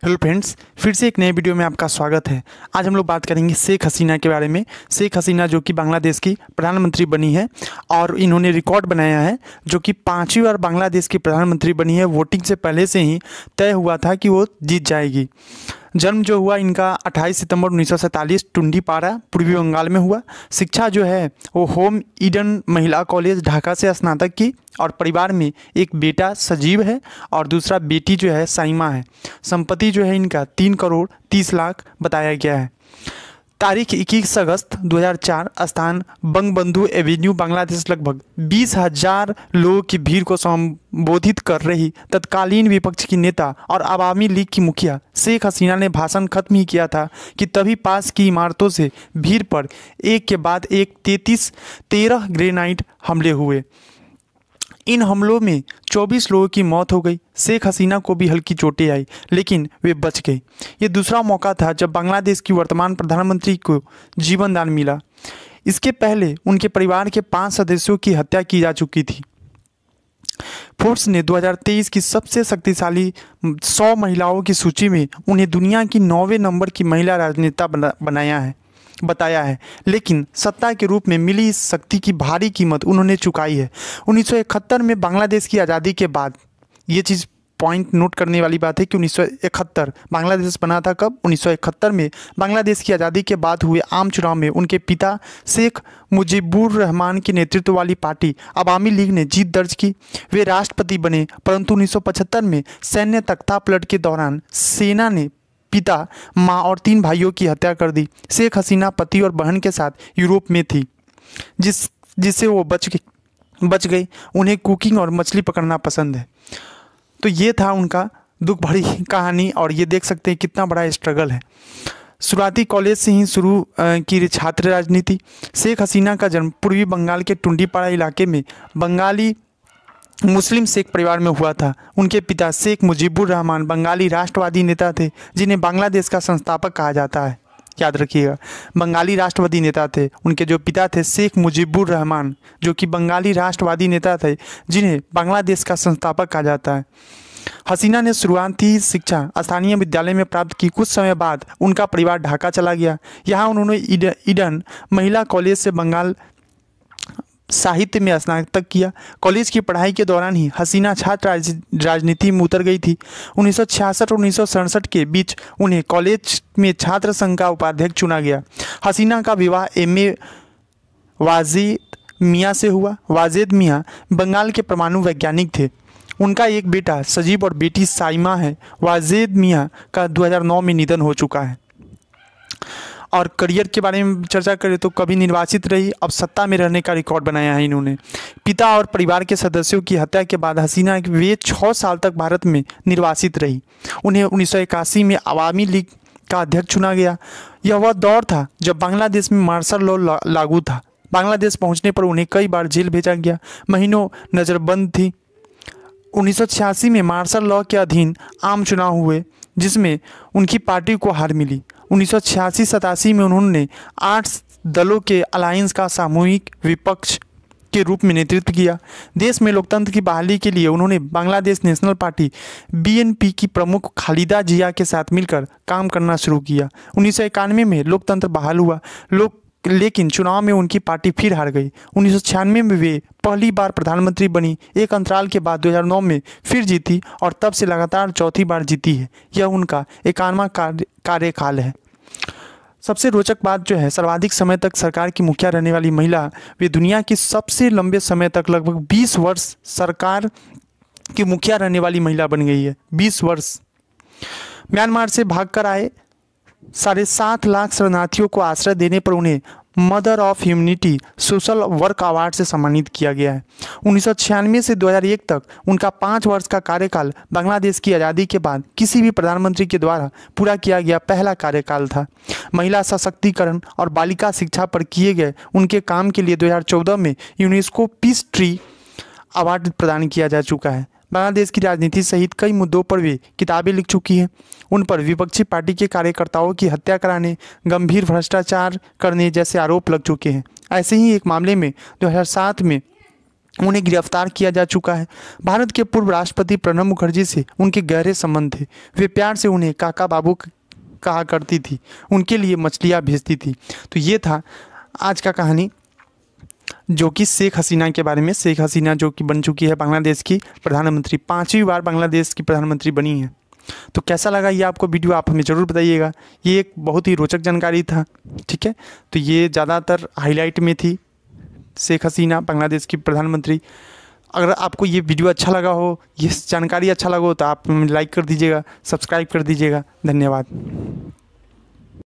Hello friends, फिर से एक नए वीडियो में आपका स्वागत है। आज हम लोग बात करेंगे शेख हसीना के बारे में। शेख हसीना जो कि बांग्लादेश की प्रधानमंत्री बनी है और इन्होंने रिकॉर्ड बनाया है, जो कि 5वीं बार बांग्लादेश की प्रधानमंत्री बनी है। वोटिंग से पहले से ही तय हुआ था कि वो जीत जाएगी। जन्म जो हुआ इनका 28 सितंबर 1947 टुंडीपाड़ा पूर्वी बंगाल में हुआ। शिक्षा जो है वो होम ईडन महिला कॉलेज ढाका से स्नातक की और परिवार में एक बेटा सजीव है और दूसरा बेटी जो है साइमा है। संपत्ति जो है इनका 3 करोड़ 30 लाख बताया गया है। तारीख 21 अगस्त 2004, स्थान बंगबंधु एवेन्यू, बांग्लादेश। लगभग 20,000 लोगों की भीड़ को संबोधित कर रही तत्कालीन विपक्ष की नेता और अवामी लीग की मुखिया शेख हसीना ने भाषण खत्म ही किया था कि तभी पास की इमारतों से भीड़ पर एक के बाद एक 13 ग्रेनाइड हमले हुए। इन हमलों में 24 लोगों की मौत हो गई। शेख हसीना को भी हल्की चोटें आई, लेकिन वे बच गई। ये दूसरा मौका था जब बांग्लादेश की वर्तमान प्रधानमंत्री को जीवन दान मिला। इसके पहले उनके परिवार के 5 सदस्यों की हत्या की जा चुकी थी। फोर्ब्स ने 2023 की सबसे शक्तिशाली 100 महिलाओं की सूची में उन्हें दुनिया की 9वें नंबर की महिला राजनेता बताया है, लेकिन सत्ता के रूप में मिली इस शक्ति की भारी कीमत उन्होंने चुकाई है। 1971 में बांग्लादेश की आज़ादी के बाद, ये चीज़ पॉइंट नोट करने वाली बात है कि 1971 बांग्लादेश बना था कब? 1971 में बांग्लादेश की आज़ादी के बाद हुए आम चुनाव में उनके पिता शेख मुजीबुर रहमान की नेतृत्व वाली पार्टी अवामी लीग ने जीत दर्ज की। वे राष्ट्रपति बने, परंतु 1975 में सैन्य तख्तापलट के दौरान सेना ने पिता, माँ और 3 भाइयों की हत्या कर दी। शेख हसीना पति और बहन के साथ यूरोप में थी, जिससे वो बच गई। उन्हें कुकिंग और मछली पकड़ना पसंद है। तो ये था उनका दुख भरी कहानी और ये देख सकते हैं कितना बड़ा स्ट्रगल है। शुरुआती कॉलेज से ही शुरू की छात्र राजनीति। शेख हसीना का जन्म पूर्वी बंगाल के टुंडीपाड़ा इलाके में बंगाली मुस्लिम शेख परिवार में हुआ था। उनके पिता शेख मुजीबुर रहमान बंगाली राष्ट्रवादी नेता थे, जिन्हें बांग्लादेश का संस्थापक कहा जाता है। याद रखिएगा, बंगाली राष्ट्रवादी नेता थे। उनके जो पिता थे शेख मुजीबुर रहमान, जो कि बंगाली राष्ट्रवादी नेता थे, जिन्हें बांग्लादेश का संस्थापक कहा जाता है। हसीना ने शुरुआती शिक्षा स्थानीय विद्यालय में प्राप्त की। कुछ समय बाद उनका परिवार ढाका चला गया। यहाँ उन्होंने ईडन महिला कॉलेज से बंगाल साहित्य में स्नातक किया। कॉलेज की पढ़ाई के दौरान ही हसीना छात्र राजनीति में उतर गई थी। 1966 और 1967 के बीच उन्हें कॉलेज में छात्र संघ का उपाध्यक्ष चुना गया। हसीना का विवाह एम.ए. वाजेद मियाँ से हुआ। वाजेद मियाँ बंगाल के परमाणु वैज्ञानिक थे। उनका एक बेटा सजीव और बेटी साइमा है। वाजेद मियाँ का 2009 में निधन हो चुका है। और करियर के बारे में चर्चा करें तो कभी निर्वाचित रही, अब सत्ता में रहने का रिकॉर्ड बनाया है इन्होंने। पिता और परिवार के सदस्यों की हत्या के बाद हसीना वे 6 साल तक भारत में निर्वासित रही। उन्हें 1981 में अवामी लीग का अध्यक्ष चुना गया। यह वह दौर था जब बांग्लादेश में मार्शल लॉ लागू था। बांग्लादेश पहुँचने पर उन्हें कई बार जेल भेजा गया। महीनों नज़रबंद थी। 1986 में मार्शल लॉ के अधीन आम चुनाव हुए, जिसमें उनकी पार्टी को हार मिली। 1986-87 में उन्होंने 8 दलों के अलायंस का सामूहिक विपक्ष के रूप में नेतृत्व किया। देश में लोकतंत्र की बहाली के लिए उन्होंने बांग्लादेश नेशनल पार्टी (बीएनपी) की प्रमुख खालिदा जिया के साथ मिलकर काम करना शुरू किया। 1991 में लोकतंत्र बहाल हुआ, लेकिन चुनाव में उनकी पार्टी फिर हार गई। 1996 में वे पहली बार प्रधानमंत्री बनी। एक अंतराल के बाद 2009 में फिर जीती और तब से लगातार चौथी बार जीती है। यह उनका 51वां कार्यकाल है। सबसे रोचक बात जो है, सर्वाधिक समय तक सरकार की मुखिया रहने वाली महिला, वे दुनिया की सबसे लंबे समय तक लगभग 20 वर्ष सरकार की मुखिया रहने वाली महिला बन गई है। 20 वर्ष। म्यांमार से भागकर आए 7.5 लाख शरणार्थियों को आश्रय देने पर उन्हें mother of humanity social work award से सम्मानित किया गया है। 1996 से 2001 तक उनका 5 वर्ष का कार्यकाल बांग्लादेश की आज़ादी के बाद किसी भी प्रधानमंत्री के द्वारा पूरा किया गया पहला कार्यकाल था। महिला सशक्तिकरण और बालिका शिक्षा पर किए गए उनके काम के लिए 2014 में यूनेस्को पीस ट्री अवार्ड प्रदान किया जा चुका है। बांग्लादेश की राजनीति सहित कई मुद्दों पर वे किताबें लिख चुकी हैं। उन पर विपक्षी पार्टी के कार्यकर्ताओं की हत्या कराने, गंभीर भ्रष्टाचार करने जैसे आरोप लग चुके हैं। ऐसे ही एक मामले में 2007 में उन्हें गिरफ्तार किया जा चुका है। भारत के पूर्व राष्ट्रपति प्रणब मुखर्जी से उनके गहरे संबंध थे। वे प्यार से उन्हें काका बाबू कहा करती थी, उनके लिए मछलियाँ भेजती थी। तो ये था आज का कहानी जो कि शेख हसीना के बारे में। शेख हसीना जो कि बन चुकी है बांग्लादेश की प्रधानमंत्री, 5वीं बार बांग्लादेश की प्रधानमंत्री बनी है। तो कैसा लगा ये आपको वीडियो, आप हमें ज़रूर बताइएगा। ये एक बहुत ही रोचक जानकारी था, ठीक है। तो ये ज़्यादातर हाईलाइट में थी शेख हसीना बांग्लादेश की प्रधानमंत्री। अगर आपको ये वीडियो अच्छा लगा हो, ये जानकारी अच्छा लगा हो, तो आप लाइक कर दीजिएगा, सब्सक्राइब कर दीजिएगा। धन्यवाद।